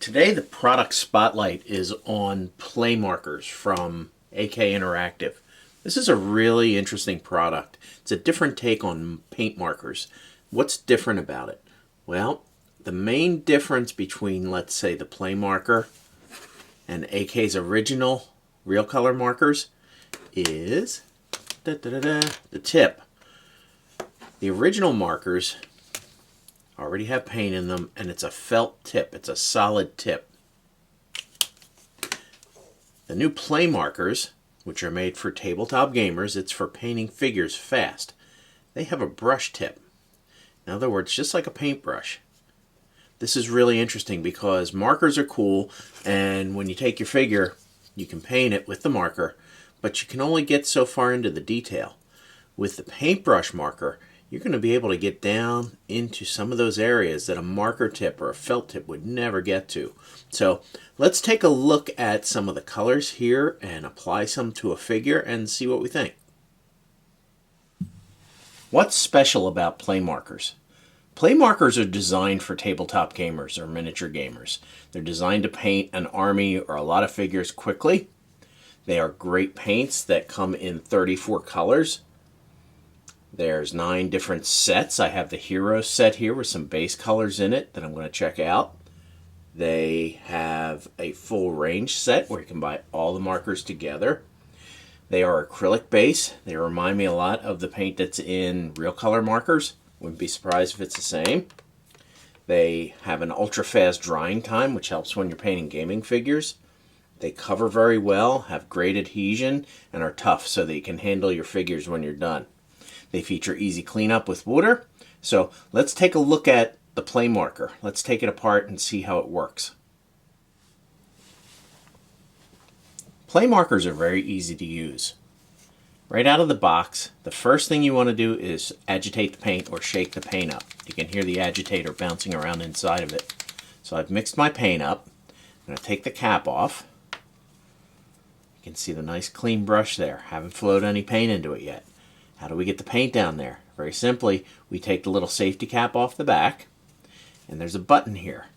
Today the product spotlight is on Playmarkers from AK Interactive. This is a really interesting product. It's a different take on paint markers. What's different about it? Well, the main difference between, let's say, the Playmarker and AK's original real color markers is the tip. The original markers already have paint in them, and it's a felt tip. It's a solid tip. The new Playmarkers, which are made for tabletop gamers, it's for painting figures fast. They have a brush tip. In other words, just like a paintbrush. This is really interesting because markers are cool, and when you take your figure, you can paint it with the marker, but you can only get so far into the detail. With the paintbrush marker, you're going to be able to get down into some of those areas that a marker tip or a felt tip would never get to. So let's take a look at some of the colors here and apply some to a figure and see what we think. What's special about Playmarkers? Playmarkers are designed for tabletop gamers or miniature gamers. They're designed to paint an army or a lot of figures quickly. They are great paints that come in 34 colors. There's 9 different sets. I have the Heroes set here with some base colors in it that I'm going to check out. They have a full range set where you can buy all the markers together. They are acrylic base. They remind me a lot of the paint that's in real color markers. Wouldn't be surprised if it's the same. They have an ultra fast drying time, which helps when you're painting gaming figures. They cover very well, have great adhesion, and are tough so that you can handle your figures when you're done. They feature easy cleanup with water. So let's take a look at the Playmarker. Let's take it apart and see how it works. Playmarkers are very easy to use. Right out of the box, the first thing you want to do is agitate the paint or shake the paint up. You can hear the agitator bouncing around inside of it. So I've mixed my paint up. I'm going to take the cap off. You can see the nice clean brush there. Haven't flowed any paint into it yet. How do we get the paint down there? Very simply, we take the little safety cap off the back, and there's a button here.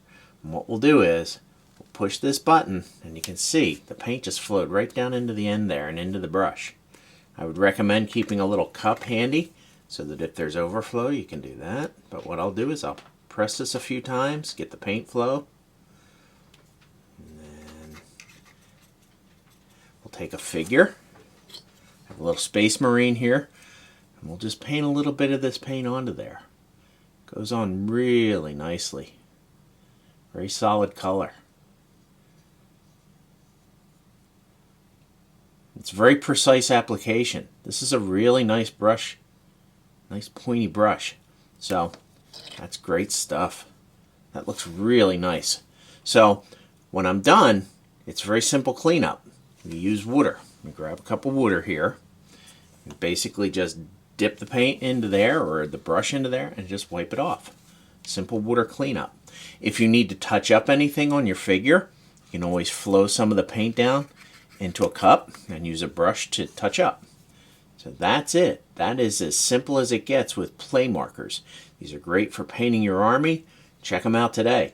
And what we'll do is, we'll push this button, and you can see the paint just flowed right down into the end there and into the brush. I would recommend keeping a little cup handy so that if there's overflow, you can do that. But what I'll do is I'll press this a few times, get the paint flow, and then we'll take a figure. I have a little Space Marine here. And we'll just paint a little bit of this paint onto there. Goes on really nicely. Very solid color. It's very precise application. This is a really nice brush. Nice pointy brush. So that's great stuff. That looks really nice. So when I'm done, it's very simple cleanup. You use water. You grab a cup of water here. And basically just dip the paint into there or the brush into there and just wipe it off. Simple water cleanup. If you need to touch up anything on your figure, you can always flow some of the paint down into a cup and use a brush to touch up. So that's it. That is as simple as it gets with Playmarkers. These are great for painting your army. Check them out today.